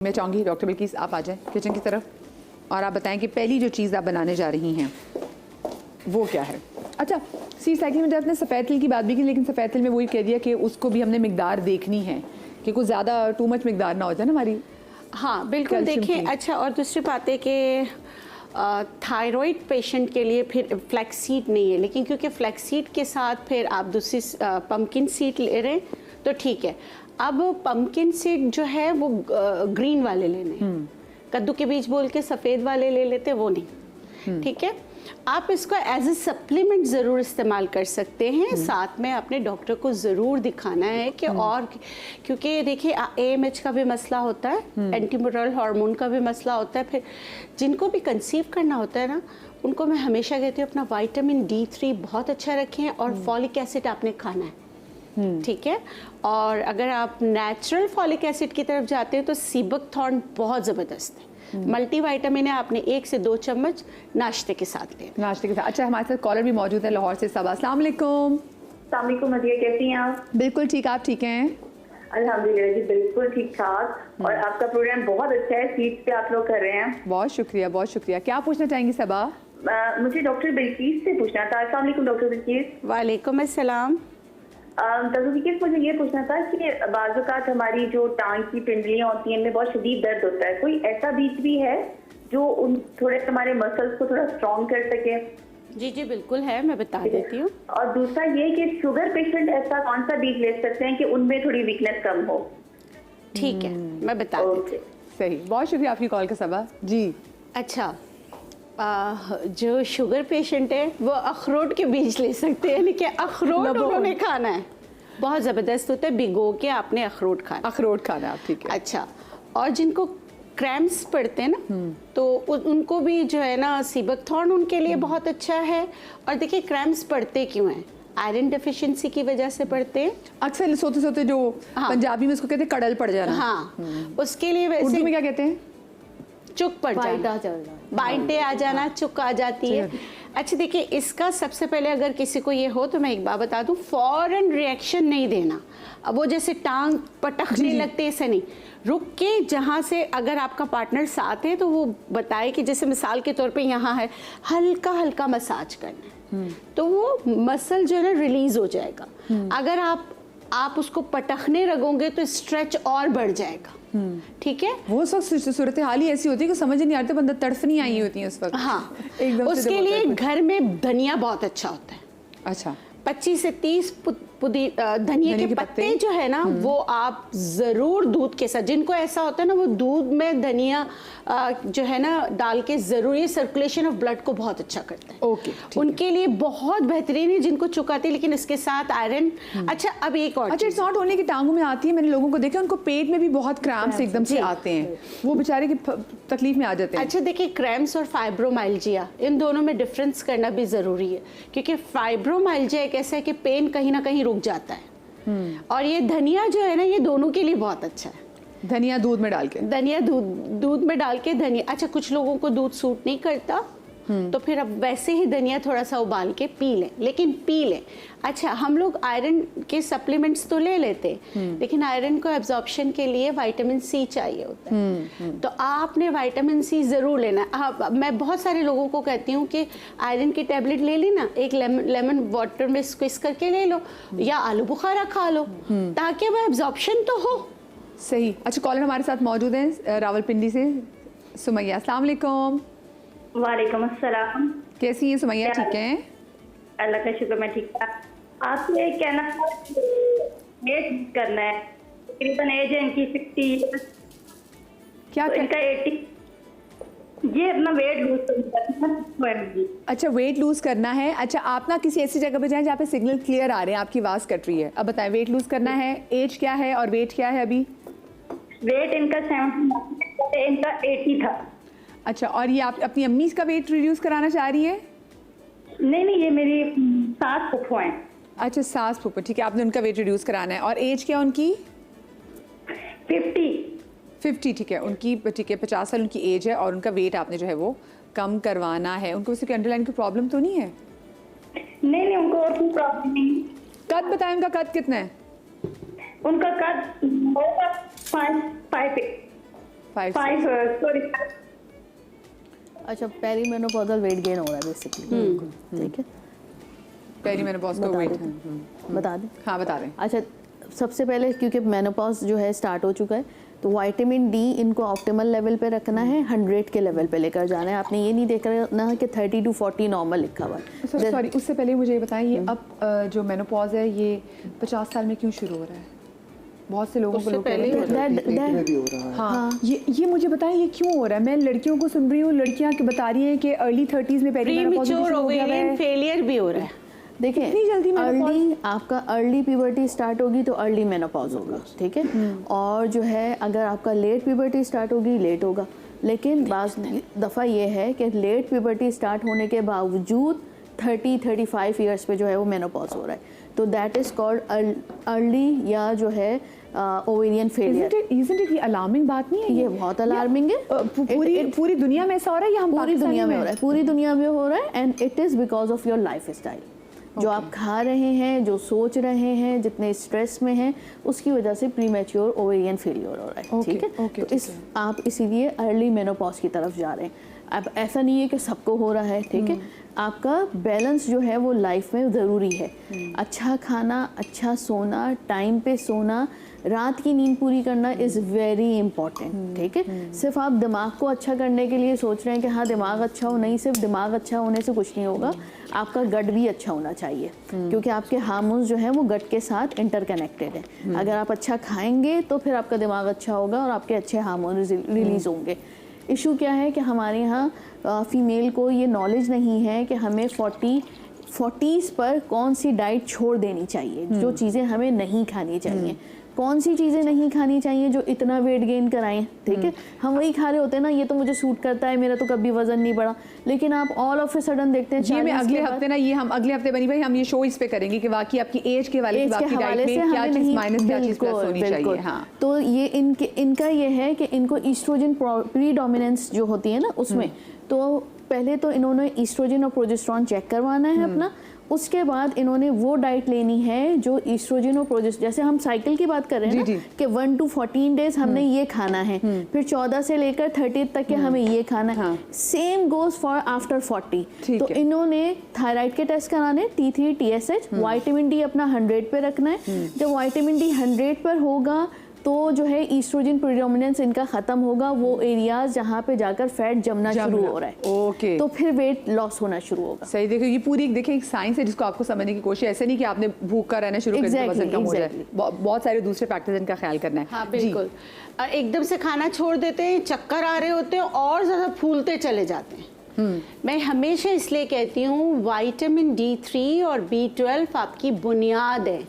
मैं चाहूँगी डॉक्टर बिल्किस आप आ जाएं किचन की तरफ और आप बताएं कि पहली जो चीज़ आप बनाने जा रही हैं वो क्या है। अच्छा, सी साइकिल में जब आपने सफ़ेद तिल की बात भी की, लेकिन सफ़ेद तिल में वही कह दिया कि उसको भी हमने मिकदार देखनी है कि कुछ ज़्यादा टू मच मिकदार ना हो जाए ना हमारी। हाँ बिल्कुल, देखिए अच्छा, और दूसरी बात है कि थायराइड पेशेंट के लिए फिर फ्लैक्स सीड नहीं है, लेकिन क्योंकि फ्लैक्स सीड के साथ फिर आप दूसरी पम्पकिन सीड ले रहे हैं तो ठीक है। अब पम्पकिन सीड जो है वो ग्रीन वाले लेने हैं, कद्दू के बीज बोल के सफ़ेद वाले ले लेते वो नहीं, ठीक है। आप इसको एज ए सप्लीमेंट ज़रूर इस्तेमाल कर सकते हैं, साथ में अपने डॉक्टर को ज़रूर दिखाना है कि और क्योंकि देखिए AMH का भी मसला होता है, एंटीमोरल हार्मोन का भी मसला होता है। फिर जिनको भी कंसीव करना होता है ना, उनको मैं हमेशा कहती हूँ अपना विटामिन D3 बहुत अच्छा रखें और फॉलिक एसिड आपने खाना है, ठीक है। और अगर आप नेचुरल फॉलिक एसिड की तरफ जाते हैं तो सीबकथॉर्न बहुत ज़बरदस्त है, मल्टी विटामिन है, आपने 1 से 2 चम्मच नाश्ते के साथ लेना। नाश्ते के साथ। अच्छा, हमारे साथ कॉलर भी मौजूद है लाहौर से। सबा, अस्सलाम वालेकुम। अस्सलाम वालेकुम मदिया, कैसी हैं आप? बिल्कुल ठीक, आप ठीक हैं? अल्हम्दुलिल्लाह जी, बिल्कुल ठीक ठाक। और आपका प्रोग्राम बहुत अच्छा है, सीट पे आप लोग कर रहे हैं। बहुत शुक्रिया, बहुत शुक्रिया। क्या पूछना चाहेंगी सबा? मुझे डॉक्टर बिल्किस से पूछना था। अस्सलाम वालेकुम डॉक्टर बिल्किस। वालेकुम अस्सलाम। डॉक्टर बिल्किस, मुझे ये पूछना था कि बाज़ औक़ात हमारी जो टांग की पिंडलियाँ होती हैं इनमें बहुत शदीद दर्द होता है, कोई ऐसा बीज भी है जो उन थोड़े हमारे मसल्स को थोड़ा स्ट्रॉन्ग कर सके? जी जी बिल्कुल है, मैं बता देती हूँ। और दूसरा ये कि शुगर पेशेंट ऐसा कौन सा बीज ले सकते हैं कि उनमें थोड़ी वीकनेस कम हो? ठीक है, मैं बता देती हूँ। सही, बहुत शुक्रिया आपकी कॉल का सबा जी। अच्छा, जो शुगर पेशेंट है वो अखरोट के बीज ले सकते हैं, यानी कि अखरोट उन्होंने खाना है, बहुत ज़बरदस्त होता है, भिगो के आपने अखरोट खाना। अखरोट खाना आप, ठीक है। अच्छा, और जिनको क्रैम्प्स पड़ते हैं ना तो उनको भी जो है ना सीबकथॉर्न उनके लिए बहुत अच्छा है। और देखिए क्रैम्प्स पड़ते क्यों हैं? आयरन डेफिशिएंसी की वजह से पड़ते हैं। अक्सर सोते सोते जो पंजाबी में उसको कहते हैं कड़ल पड़ जाना। हाँ, उसके लिए वैसे उर्दू में क्या कहते हैं? चुक पड़ जाना, बाइंटे आ जाना, चुक आ जाती है। अच्छा देखिए, इसका सबसे पहले अगर किसी को ये हो तो मैं एक बात बता दूं, फौरन रिएक्शन नहीं देना। अब वो जैसे टांग पटकने लगते ऐसे नहीं, रुक के जहाँ से अगर आपका पार्टनर साथ है तो वो बताए कि जैसे मिसाल के तौर पे यहाँ है, हल्का हल्का मसाज करना है तो वो मसल जो है ना रिलीज हो जाएगा। अगर आप उसको पटकने लगोगे तो स्ट्रेच और बढ़ जाएगा, ठीक है। वो उस वक्त सूरत हाल ही ऐसी होती है कि समझ नहीं आती, बंदा तड़फनी आई होती है उस वक्त। हाँ, उसके लिए घर में धनिया बहुत अच्छा होता है। अच्छा, 25 से 30 धनिया के पत्ते जो है ना वो आप जरूर दूध के साथ, जिनको ऐसा होता है ना वो दूध में धनिया जो है ना डाल के जरूर, ये सर्कुलेशन ऑफ ब्लड को बहुत अच्छा करता है। ओके, उनके लिए बहुत बेहतरीन है, जिनको चुकाती है, लेकिन इसके साथ आयरन। अच्छा, अब एक और, अच्छा, इट्स नॉट ओनली कि टांगों में आती है, मैंने लोगों को देखा उनको पेट में भी बहुत क्रैम्प्स एकदम से आते हैं, वो बेचारे की तकलीफ में आ जाते हैं। अच्छा देखिए, क्रैम्प्स और फाइब्रोमाइल्जिया इन दोनों में डिफरेंस करना भी जरूरी है, क्योंकि फाइब्रोमाइल्जिया एक ऐसा है कि पेन कहीं ना कहीं रुक जाता है, और ये धनिया जो है ना ये दोनों के लिए बहुत अच्छा है। धनिया दूध में डाल के, धनिया दूध में डाल के धनिया। अच्छा, कुछ लोगों को दूध सूट नहीं करता तो फिर अब वैसे ही धनिया थोड़ा सा उबाल के पी लें, लेकिन पी लें। अच्छा, हम लोग आयरन के सप्लीमेंट्स तो ले लेते हैं, लेकिन आयरन को एब्जॉर्प्शन के लिए विटामिन C चाहिए होता है, तो आपने विटामिन C जरूर लेना है। मैं बहुत सारे लोगों को कहती हूँ कि आयरन की टैबलेट ले ली ना, एक लेमन वाटर में स्क्विज करके ले लो या आलू बुखारा खा लो, ताकि वह एब्जॉर्प्शन तो हो। सही। अच्छा, कॉलर हमारे साथ मौजूद हैं रावलपिंडी से, सुमैया। अस्सलाम वालेकुम। वालेकुम अस्सलाम। कैसी हैं सुमैया? ठीक हैं, अल्लाह का शुक्र, मैं ठीक ठाक। आपसे कहना था, वेट करना है, तकरीबन एज है इनकी 60 ईयर्स। क्या तो इनका 80, ये अपना वेट लूज करना है। अच्छा, वेट लूज करना है। अच्छा, आप ना किसी ऐसी जगह पे जाएं जहाँ पे सिग्नल क्लियर आ रहे हैं, आपकी आवाज़ कट रही है। अब बताएं, वेट लूज करना है, एज क्या है और वेट क्या है अभी? वेट इनका 70, इनका 80 था। अच्छा, और ये आप अपनी अम्मी का वेट रिड्यूस कराना चाह रही है? नहीं, ये मेरी सास फुफो हैं। अच्छा, सास फूफो, ठीक है, आपने उनका वेट रिड्यूस कराना है। और एज क्या उनकी? 50, ठीक है, उनकी, ठीक है, 50 साल उनकी एज है और उनका वेट आपने जो है वो कम करवाना है। उनको किसी अंडरलाइन की प्रॉब्लम तो नहीं है? नहीं, उनको और कोई प्रॉब्लम नहीं। कद बताएं, उनका कद कितना है? उनका कद 5'8". 5 सॉरी। अच्छा, पेरीमेनोपॉजल वेट गेन हो रहा है बेसिकली, ठीक है। पेरीमेनोपॉज का बता वेट दें। बता दें। हाँ बता दें। अच्छा, सबसे पहले क्योंकि मेनोपॉज जो है स्टार्ट हो चुका है, तो विटामिन डी इनको ऑप्टिमल लेवल पे रखना है, 100 के लेवल पे लेकर जाना है। आपने ये नहीं देखना है कि 30 to 40 नॉर्मल लिखा हुआ है। सॉरी, उससे पहले मुझे ये बताएं, ये अब जो मेनोपॉज है ये 50 साल में क्यों शुरू हो रहा है? बहुत से लोगों को हाँ, ये मुझे बताएं ये क्यों हो रहा है? मैं लड़कियों को सुन रही हूँ, लड़कियां बता रही हैं कि अर्ली 30s में पेरीमेनोपॉज हो गया है, फेलियर भी हो रहा है। देखिए, इतनी जल्दी अर्ली आपका अर्ली प्यूबर्टी स्टार्ट होगी तो अर्ली मेनोपॉज होगा, ठीक है। और जो है अगर आपका लेट प्यूबर्टी स्टार्ट होगी, लेट होगा। लेकिन बाज़ दफ़ा ये है कि लेट प्यूबर्टी स्टार्ट होने के बावजूद 30-35 ईयर्स पे जो है वो मेनोपॉज हो रहा है, तो दैट इज़ कॉल्ड अर्ली या जो है ओवेरियन फेलियर। Isn't it ये अलार्मिंग बात नहीं है? ये बहुत अलार्मिंग है। पूरी दुनिया में ऐसा हो रहा है या हम पूरी दुनिया में हो रहा है, पूरी दुनिया में हो रहा है। And it is because of your life style. जो आप खा रहे हैं, जो सोच रहे हैं, जितने स्ट्रेस में हैं, उसकी वजह से प्रीमैच्योर ओवेरियन फेलियर हो रहा है, ठीक है। तो आप इसीलिए अर्ली मेनोपॉज की तरफ जा रहे हैं। अब ऐसा नहीं है कि सबको हो रहा है, ठीक है। आपका बैलेंस जो है वो लाइफ में ज़रूरी है। अच्छा खाना, अच्छा सोना, टाइम पे सोना, रात की नींद पूरी करना इज़ वेरी इंपॉर्टेंट, ठीक है। सिर्फ आप दिमाग को अच्छा करने के लिए सोच रहे हैं कि हाँ दिमाग अच्छा हो, नहीं, सिर्फ दिमाग अच्छा होने से कुछ नहीं होगा। आपका गट भी अच्छा होना चाहिए, क्योंकि आपके हार्मोन्स जो हैं वो गट के साथ इंटरकनेक्टेड है। अगर आप अच्छा खाएंगे तो फिर आपका दिमाग अच्छा होगा और आपके अच्छे हार्मोन रिलीज होंगे। इशू क्या है कि हमारे यहाँ फीमेल को ये नॉलेज नहीं है कि हमें 40s पर कौन सी डाइट छोड़ देनी चाहिए, जो चीज़ें हमें नहीं खानी चाहिए। कौन सी चीज़ें नहीं खानी चाहिए जो इतना वेट गेन कराएं, ठीक है। हम वही खा रहे होते हैं ना, ये तो मुझे सूट करता है, मेरा तो कभी वजन नहीं बढ़ा, लेकिन आप ऑल ऑफ ए सडन देखते हैं ये मैं अगले हफ्ते ना, ये हम अगले हफ्ते बनी भाई हम ये शो इस पे करेंगे कि वाकई आपकी एज के हवाले से आपकी डाइट में क्या चीज़ माइनस, क्या चीज़ प्लस होनी चाहिए। हाँ, तो ये इनका ये है कि इनको ईस्ट्रोजन प्रीडोमिनेंस जो होती है ना उसमें, तो पहले तो इन्होंने ईस्ट्रोजन और प्रोजेस्टेरॉन चेक करवाना है अपना। उसके बाद इन्होंने वो डाइट लेनी है जो ईस्ट्रोजन और प्रोजेस्टेरॉन, जैसे हम साइकिल की बात कर रहे हैं ना कि 1 to 14 डेज हमने ये खाना है, फिर 14 से लेकर 30 तक के हमें ये खाना है। Same goes for after 40। तो इन्होंने थायराइड के टेस्ट कराने, T3, TSH, विटामिन डी अपना 100 पे रखना है। जब विटामिन डी 100 पर होगा तो जो है ईस्ट्रोजन प्रीडोमिनेंस इनका खत्म होगा, वो एरियाज जहाँ पे जाकर फैट जमना शुरू हो रहा है। ओके, तो फिर वेट लॉस होना शुरू होगा। सही। देखो ये पूरी देखिए एक साइंस है जिसको आपको समझने की कोशिश, ऐसे नहीं कि आपने भूखा रहना शुरू कर दिया वजन कम हो जाए। बहुत सारे दूसरे फैक्टर्स इनका ख्याल करना है। हाँ बिल्कुल। एकदम से खाना छोड़ देते हैं, चक्कर आ रहे होते हैं और ज़्यादा फूलते चले जाते हैं। मैं हमेशा इसलिए कहती हूँ विटामिन D3 और B12 आपकी बुनियाद है।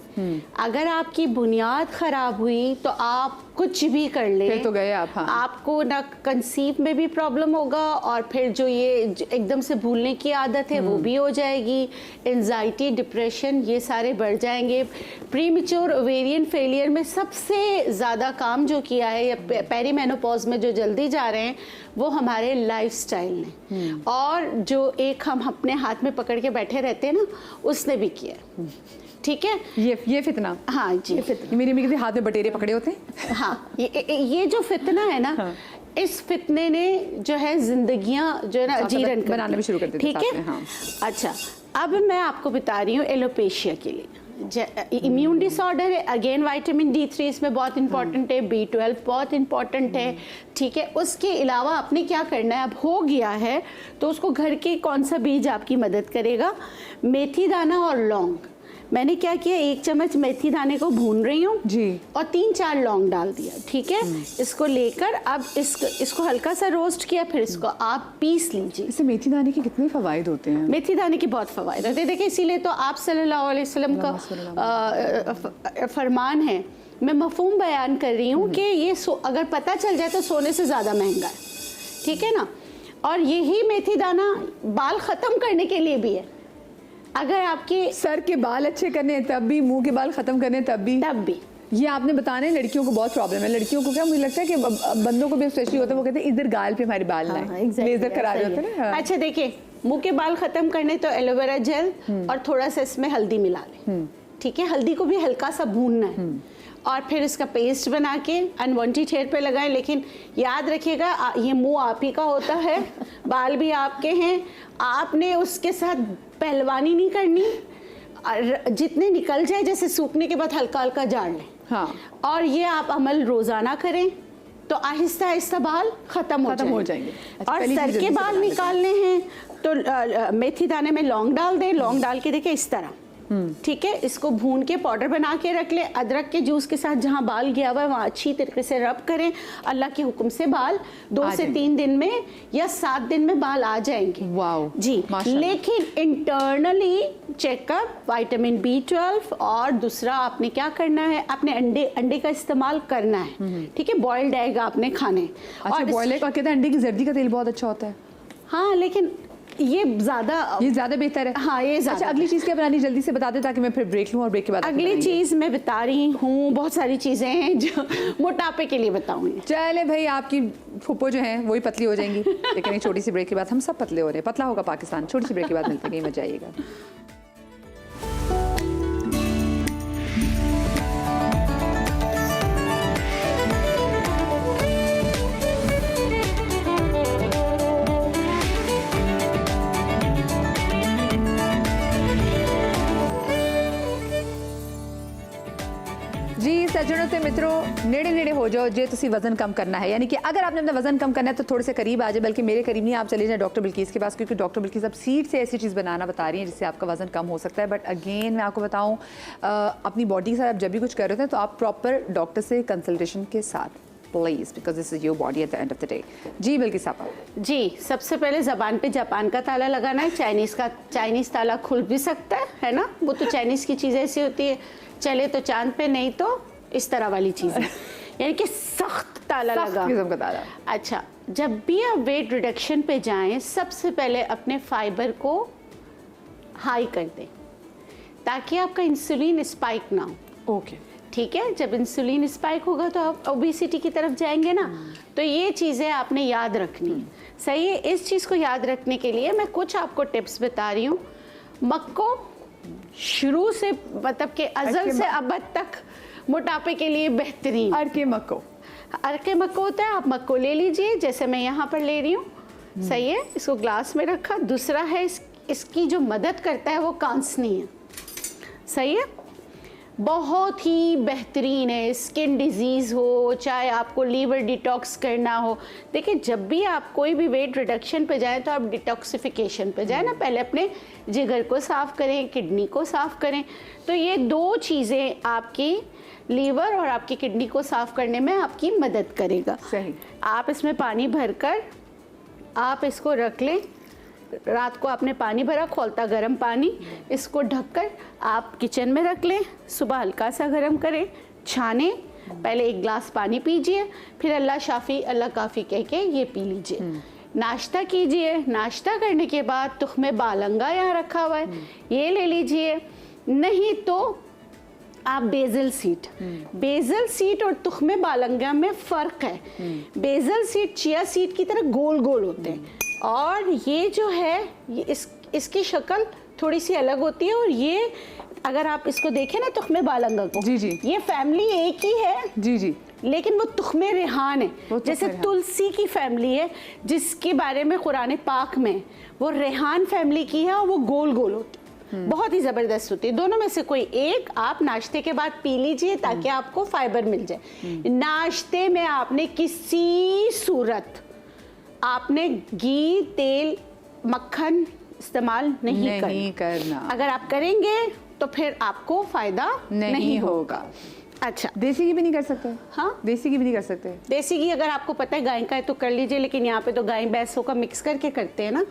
अगर आपकी बुनियाद खराब हुई तो आप कुछ भी कर ले, फिर तो गए आप। हाँ। आपको ना कंसीव में भी प्रॉब्लम होगा और फिर जो ये एकदम से भूलने की आदत है वो भी हो जाएगी। एंजाइटी, डिप्रेशन ये सारे बढ़ जाएंगे। प्रीमेच्योर ओवेरियन फेलियर में सबसे ज़्यादा काम जो किया है या पेरीमेनोपॉज में जो जल्दी जा रहे हैं वो हमारे लाइफस्टाइल ने, और जो एक हम अपने हाथ में पकड़ के बैठे रहते हैं ना उसने भी किया, ठीक है। ये फितना, हाँ जी, ये मेरी अम्मी के हाथ में बटेरे पकड़े होते हैं। हाँ, ये जो फितना है ना, हाँ। इस फितने ने जो है जिंदगियां जो है ना जीवन बनाना भी शुरू कर देते, ठीक है। हाँ। अच्छा, अब मैं आपको बता रही हूँ एलोपेशिया के लिए इम्यून डिसऑर्डर है। अगेन विटामिन D3 इसमें बहुत इंपॉर्टेंट है, B12 बहुत इंपॉर्टेंट है, ठीक है। उसके अलावा आपने क्या करना है, अब हो गया है तो उसको घर के कौन सा बीज आपकी मदद करेगा, मेथी दाना और लौंग। मैंने क्या किया, 1 चम्मच मेथी दाने को भून रही हूँ जी और 3-4 लौंग डाल दिया, ठीक है। इसको लेकर अब इसको हल्का सा रोस्ट किया, फिर इसको आप पीस लीजिए। इससे मेथी दाने के कितने फवायद होते हैं? मेथी दाने के बहुत फवायद होते हैं। देखिए इसीलिए तो आप सल्लल्लाहु अलैहि वसल्लम का फरमान है, मैं मफहूम बयान कर रही हूँ कि ये अगर पता चल जाए तो सोने से ज़्यादा महंगा है, ठीक है ना। और यही मेथी दाना बाल ख़त्म करने के लिए भी है। अगर आपके सर के बाल अच्छे करने हैं तब भी, मुंह के बाल खत्म करने तब भी। ये आपने बताना है, लड़कियों को बहुत प्रॉब्लम है। लड़कियों को क्या, मुझे लगता है कि बंदों को भी स्पेशली होता है, वो कहते हैं इधर गाल पे हमारे बाल ना है, लेजर करा रहे होते हैं ना। अच्छा देखिए, मुंह के बाल खत्म करने तो एलोवेरा जेल और थोड़ा सा इसमें हल्दी मिला लें, ठीक है। हल्दी को भी हल्का सा भूनना है और फिर इसका पेस्ट बना के अनवांटेड हेयर पे लगाएं। लेकिन याद रखिएगा ये मुंह आप ही का होता है, बाल भी आपके हैं, आपने उसके साथ पहलवानी नहीं करनी। जितने निकल जाए जैसे सूखने के बाद हल्का हल्का झाड़ लें। हाँ, और ये आप अमल रोजाना करें तो आहिस्ता आहिस्ता बाल खत्म हो जाएंगे। अच्छा, और पहली सर चीज़ के जल्दी से बाल बता देते निकालने हैं तो मेथी दाने में लौंग डाल दें। लौंग डाल के देखिए इस तरह, ठीक है, इसको भून के पाउडर बना के रख ले। अदरक के जूस के साथ जहां बाल गया हुआ है वहां अच्छी तरीके से रब करें। अल्लाह के हुक्म से बाल 2 से 3 दिन में या 7 दिन में बाल आ जाएंगे। वाओ जी, माशाल्लाह। लेकिन इंटरनली चेकअप, विटामिन B12 और दूसरा आपने क्या करना है, आपने अंडे का इस्तेमाल करना है। ठीक है, बॉइल्ड एग आपने खाने। अच्छा, और बॉयल एग और कहते हैं अंडे की जर्दी का तेल बहुत अच्छा होता है। हाँ, लेकिन ये ज्यादा बेहतर है। हाँ, ये अच्छा, अगली चीज़ क्या बनानी जल्दी से बता दे ताकि मैं फिर ब्रेक लूँ और ब्रेक के बाद अगली चीज मैं बता रही हूँ, बहुत सारी चीजें हैं जो मोटापे के लिए बताऊंगी। चले भाई, आपकी फुप्पो जो है वही पतली हो जाएंगी, लेकिन एक छोटी सी ब्रेक के बाद हम सब पतले हो रहे हैं। पतला होगा पाकिस्तान। छोटी सी ब्रेक के बाद मिलते हैं, मजा आइएगा। जी सज्जनों ते मित्रों, नेड़े नेड़े हो जाओ जे तुसी वजन कम करना है। यानी कि अगर आपने अपना वजन कम करना है तो थोड़े से करीब आ जाए, बल्कि मेरे करीब नहीं, आप चले जाए डॉक्टर बिल्किस के पास, क्योंकि डॉक्टर बिल्किस अब सीड से ऐसी चीज़ बनाना बता रही हैं जिससे आपका वजन कम हो सकता है। बट अगेन मैं आपको बताऊँ, अपनी बॉडी के साथ आप जब भी कुछ कर रहे थे तो आप प्रॉपर डॉक्टर से कंसल्टेशन के साथ please, because this is your body at the end of the day. जी बिल्किस साहब। जी, सबसे पहले ज़बान पे जापान का ताला लगाना है। चाइनीज़ ताला खुल भी सकता है ना, वो तो चाइनीज़ की चीज़ ऐसी होती है, चले तो चांद पे, नहीं तो इस तरह वाली चीज़ है, यानी कि सख्त ताला लगा। किस्म का ताला। अच्छा, जब भी आप वेट रिडक्शन पे जाएं, सबसे पहले अपने फाइबर को हाई कर दें ताकि आपका इंसुलिन स्पाइक ना हो। ओके, ठीक है, जब इंसुलिन स्पाइक होगा तो आप ओबेसिटी की तरफ जाएंगे ना। तो ये चीज़ें आपने याद रखनी है। सही है, इस चीज़ को याद रखने के लिए मैं कुछ आपको टिप्स बता रही हूँ। मक्को शुरू से मतलब के अज़ल से अबद तक मोटापे के लिए बेहतरीन। अरके मक्को होता है, आप मक्को ले लीजिए जैसे मैं यहाँ पर ले रही हूँ। सही है, इसको ग्लास में रखा। दूसरा है इसकी जो मदद करता है वो कांसनी है। सही है, बहुत ही बेहतरीन है। स्किन डिजीज़ हो, चाहे आपको लीवर डिटॉक्स करना हो। देखिए, जब भी आप कोई भी वेट रिडक्शन पे जाएं तो आप डिटॉक्सिफिकेशन पे जाएं ना, पहले अपने जिगर को साफ़ करें, किडनी को साफ़ करें। तो ये 2 चीज़ें आपकी लीवर और आपकी किडनी को साफ़ करने में आपकी मदद करेगा। सही। आप इसमें पानी भरकर आप इसको रख लें। रात को आपने पानी भरा, खौलता गर्म पानी, इसको ढककर आप किचन में रख लें। सुबह हल्का सा गर्म करें, छाने, पहले 1 गिलास पानी पीजिए, फिर अल्लाह शाफी अल्लाह काफ़ी कह के ये पी लीजिए। नाश्ता कीजिए। नाश्ता करने के बाद तुख्मे बालंगा यहाँ रखा हुआ है, ये ले लीजिए। नहीं तो आप बेजल सीड और तुख्मे बालंगा में फ़र्क है। बेजल सीड चिया सीड की तरह गोल गोल होते हैं, और ये जो है ये इसकी शक्ल थोड़ी सी अलग होती है। और ये अगर आप इसको देखें ना, तुख्मे बालंगा को, जी जी, ये फैमिली एक ही है। जी जी, लेकिन वो तुख्मे रेहान है। जैसे तुलसी की फैमिली है जिसके बारे में कुरान पाक में, वो रेहान फैमिली की है और वो गोल गोल होती है, बहुत ही ज़बरदस्त होती है। दोनों में से कोई एक आप नाश्ते के बाद पी लीजिए ताकि आपको फाइबर मिल जाए। नाश्ते में आपने किसी सूरत आपने घी, तेल, मक्खन इस्तेमाल नहीं करना। अगर आप करेंगे तो फिर आपको फायदा नहीं होगा। अच्छा, देसी घी भी नहीं कर सकते? हाँ, देसी घी भी नहीं कर सकते। देसी घी अगर आपको पता है गाय का है तो कर लीजिए, लेकिन यहाँ पे तो गाय भैंसों का मिक्स करके करते हैं ना।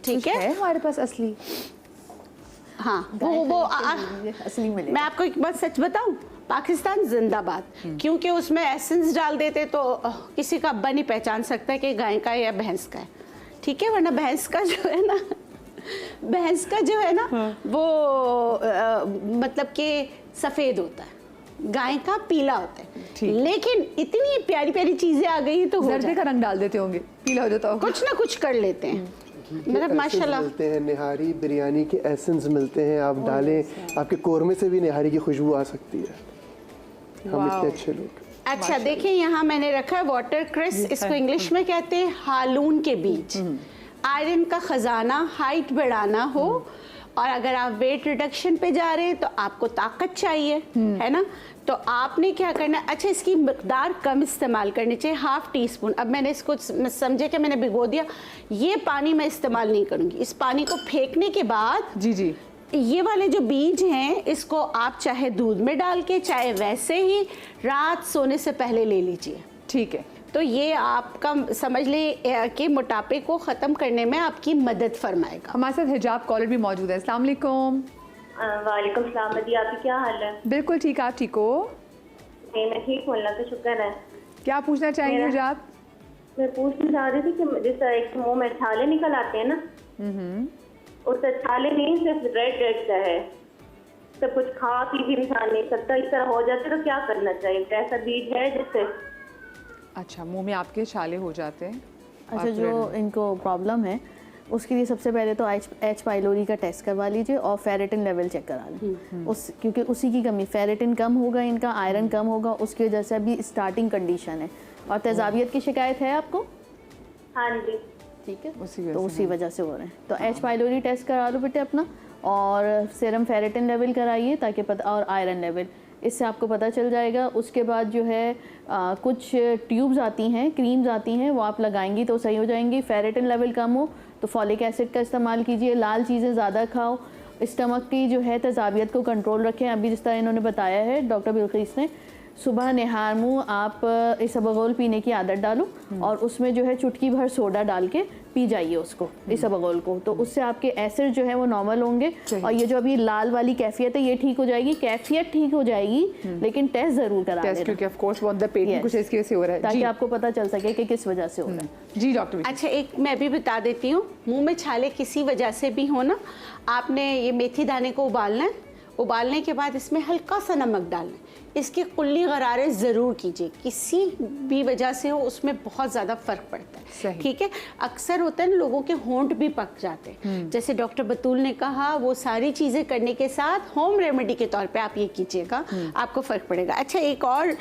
ठीक है, हमारे पास असली। हाँ, वो असली मिलेगा। मैं आपको एक बात सच बताऊं, पाकिस्तान जिंदाबाद, क्योंकि उसमें एसेंस डाल देते तो किसी का अब्बा नहीं पहचान सकता कि गाय का है या भैंस का है। ठीक है, वरना भैंस का जो है ना वो मतलब कि सफ़ेद होता है, गाय का पीला होता है। लेकिन इतनी प्यारी प्यारी चीज़ें आ गई तो जर्दे का रंग डाल देते होंगे, पीला हो जाता होगा। कुछ ना कुछ कर लेते हैं, मतलब माशाल्लाह। मिलते हैं निहारी बिरयानी के एसेंस मिलते हैं, आप डालें, आपके कोरमे से भी निहारी की खुशबू आ सकती है। हम इतने अच्छे लोग। अच्छा देखिए, यहाँ मैंने रखा है वाटर क्रिस, इसको इंग्लिश में कहते हैं हालून के बीज। आयरन का खजाना, हाइट बढ़ाना हो, और अगर आप वेट रिडक्शन पे जा रहे हैं तो आपको ताकत चाहिए, है ना, तो आपने क्या करना है, अच्छा इसकी मकदार कम इस्तेमाल करनी चाहिए, 1/2 टीस्पून। अब मैंने इसको समझे कि मैंने भिगो दिया, ये पानी मैं इस्तेमाल नहीं करूँगी। इस पानी को फेंकने के बाद जी जी, ये वाले जो बीज हैं इसको आप चाहे दूध में डाल के, चाहे वैसे ही रात सोने से पहले ले लीजिए। ठीक है, तो ये आपका समझ ले कि मोटापे को ख़त्म करने में आपकी मदद फरमाएगा। हमारे साथ हिजाब कॉलर भी मौजूद है। अस्सलाम वालेकुम। वालेकुम सलाम मदी, आपकी क्या हाल है? बिल्कुल ठीक, आप ठीक हो? नहीं, मैं ठीक हूँ, अल्लाह का शुक्र है। क्या पूछना चाहेंगे हिजाब? मैं पूछना चाह रही थी कि जिस तरह एक मुंह में छाले निकल आते हैं ना, उस छाले नहीं, सिर्फ रेड सा है, सब कुछ खा पी भी इंसान नहीं सकता, इस तरह हो जाते तो क्या करना चाहिए? ऐसा बीज है जिससे? अच्छा, मुंह में आपके छाले हो जाते हैं। अच्छा, जो इनको प्रॉब्लम है उसके लिए सबसे पहले तो एच पाइलोरी का टेस्ट करवा लीजिए और फेरेटिन लेवल चेक करा लें। उस क्योंकि उसी की कमी, फेरेटिन कम होगा, इनका आयरन कम होगा, उसकी वजह से अभी स्टार्टिंग कंडीशन है। और तेजाबियत की शिकायत है आपको? हाँ जी। ठीक है, तो उसी वजह से हो रहे हैं। तो एच पाइलोरी टेस्ट करा लो बेटे अपना, और सीरम फेरेटिन लेवल कराइए ताकि पता, और आयरन लेवल, इससे आपको पता चल जाएगा। उसके बाद जो है कुछ ट्यूब्स आती हैं, क्रीम्स आती हैं, वो आप लगाएंगी तो सही हो जाएंगी। फेरेटिन लेवल कम हो तो फॉलिक एसिड का इस्तेमाल कीजिए। लाल चीज़ें ज़्यादा खाओ, स्टमक की जो है तेजाबियत को कंट्रोल रखें। अभी जिस तरह इन्होंने बताया है डॉक्टर बिल्किस ने, सुबह निहार मुँह आप इसबगोल पीने की आदत डालो, और उसमें जो है चुटकी भर सोडा डाल के पी जाइए उसको, इसबगोल को, तो उससे आपके एसिड जो है वो नॉर्मल होंगे। और ये जो अभी लाल वाली कैफियत है ये ठीक हो जाएगी, कैफियत ठीक हो जाएगी, लेकिन टेस्ट जरूर करा लेना, क्योंकि ऑफ कोर्स वो अंदर पेट में कुछ इसकी वजह से हो रहा है, ताकि आपको पता चल सके कि किस वजह से हो रहा है। जी डॉक्टर। अच्छा, एक मैं भी बता देती हूँ, मुंह में छाले किसी वजह से भी हो ना, आपने ये मेथी दाने को उबालना है, उबालने के बाद इसमें हल्का सा नमक डालना है, इसकी कुल्ली गरारे ज़रूर कीजिए, किसी भी वजह से हो उसमें बहुत ज़्यादा फ़र्क पड़ता है। ठीक है, अक्सर होता है ना लोगों के होंठ भी पक जाते हैं, जैसे डॉक्टर बतूल ने कहा, वो सारी चीज़ें करने के साथ होम रेमेडी के तौर पे आप ये कीजिएगा, आपको फ़र्क पड़ेगा। अच्छा, एक और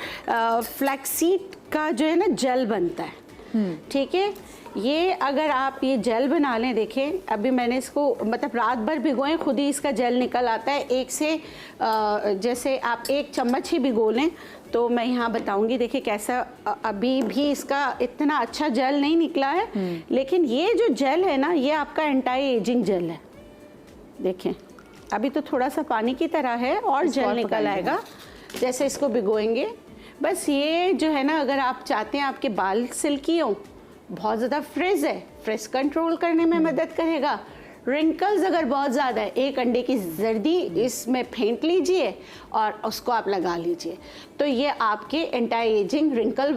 फ्लैक्सीड का जो है ना जेल बनता है, ठीक है, ये अगर आप ये जेल बना लें, देखें अभी मैंने इसको मतलब रात भर भिगोएं, खुद ही इसका जेल निकल आता है। एक से जैसे आप 1 चम्मच ही भिगो लें, तो मैं यहाँ बताऊंगी, देखिए कैसा, अभी भी इसका इतना अच्छा जेल नहीं निकला है, लेकिन ये जो जेल है ना, ये आपका एंटी एजिंग जेल है। देखें अभी तो थोड़ा सा पानी की तरह है, और जेल निकल आएगा जैसे इसको भिगोएंगे। बस ये जो है ना, अगर आप चाहते हैं आपके बाल सिल्की हों, बहुत ज़्यादा फ्रिज है, फ्रिज कंट्रोल करने में मदद करेगा। रिंकल्स अगर बहुत ज़्यादा है, 1 अंडे की जर्दी इसमें फेंट लीजिए और उसको आप लगा लीजिए, तो ये आपके एंटी एजिंग रिंकल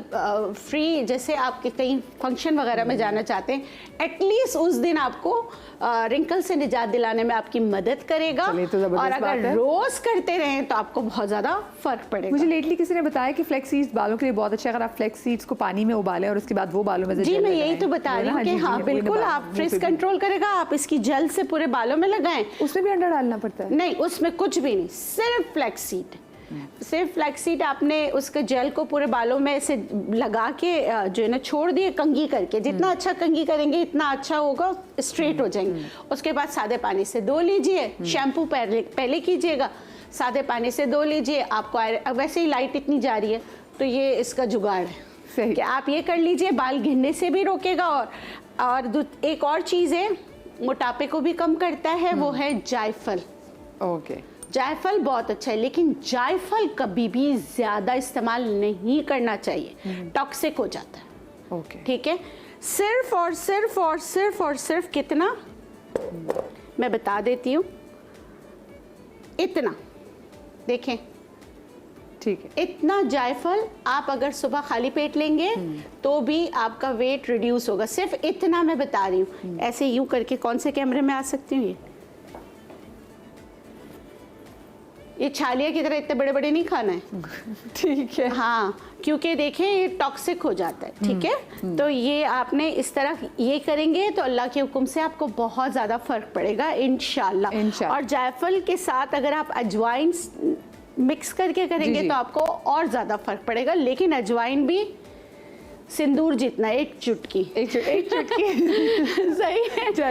फ्री, जैसे आप कहीं फंक्शन वगैरह में जाना चाहते हैं, एटलीस्ट उस दिन आपको रिंकल से निजात दिलाने में आपकी मदद करेगा। और अगर रोज़ करते रहें तो आपको बहुत ज़्यादा फ़र्क पड़ेगा। मुझे लेटली किसी ने बताया कि फ्लैक्स सीड्स बालों के लिए बहुत अच्छा है, अगर आप फ्लैक्स सीड्स को पानी में उबालें और उसके बाद वो बालों में, जी मैं यही तो बता रही हूँ कि हाँ बिल्कुल, आप फ्रिज कंट्रोल करेगा, आप इसकी जेल से पूरे बालों में लगाएं। उसमें भी अंडा डालना पड़ता है? नहीं, उसमें कुछ भी नहीं, सिर्फ फ्लैक्सीड, सिर्फ फ्लैक्सीड आपने उसके जेल को पूरे बालों में ऐसे लगा के जो है ना छोड़ दिए, कंघी करके, जितना अच्छा कंघी करेंगे इतना अच्छा होगा, स्ट्रेट हो जाएंगे। उसके बाद सादे पानी से धो लीजिए, शैम्पू पहले कीजिएगा, सादे पानी से धो लीजिए। आपको वैसे ही लाइट इतनी जा रही है तो ये इसका जुगाड़ है कि आप ये कर लीजिए, बाल गिरने से भी रोकेगा। और एक और चीज़ है, मोटापे को भी कम करता है, वो है जायफल। ओके, जायफल बहुत अच्छा है, लेकिन जायफल कभी भी ज़्यादा इस्तेमाल नहीं करना चाहिए, टॉक्सिक हो जाता है। ओके, ठीक है, सिर्फ और सिर्फ और सिर्फ और सिर्फ कितना, मैं बता देती हूँ, इतना, देखें ठीक है, इतना जायफल आप अगर सुबह खाली पेट लेंगे तो भी आपका वेट रिड्यूस होगा। सिर्फ इतना मैं बता रही हूँ। ऐसे यूं करके कौन से कैमरे में आ सकती हूँ? ये छालिया की तरह इतने बड़े बड़े नहीं खाना है। ठीक है, हाँ, क्योंकि देखें ये टॉक्सिक हो जाता है। ठीक है, तो ये आपने इस तरह ये करेंगे तो अल्लाह के हुक्म से आपको बहुत ज़्यादा फर्क पड़ेगा इंशाल्लाह। और जायफल के साथ अगर आप अजवाइन मिक्स करके करेंगे जी। तो आपको और ज़्यादा फर्क पड़ेगा, लेकिन अजवाइन भी सिंदूर जितना, एक चुटकी एक चुटकी सही है। चलिए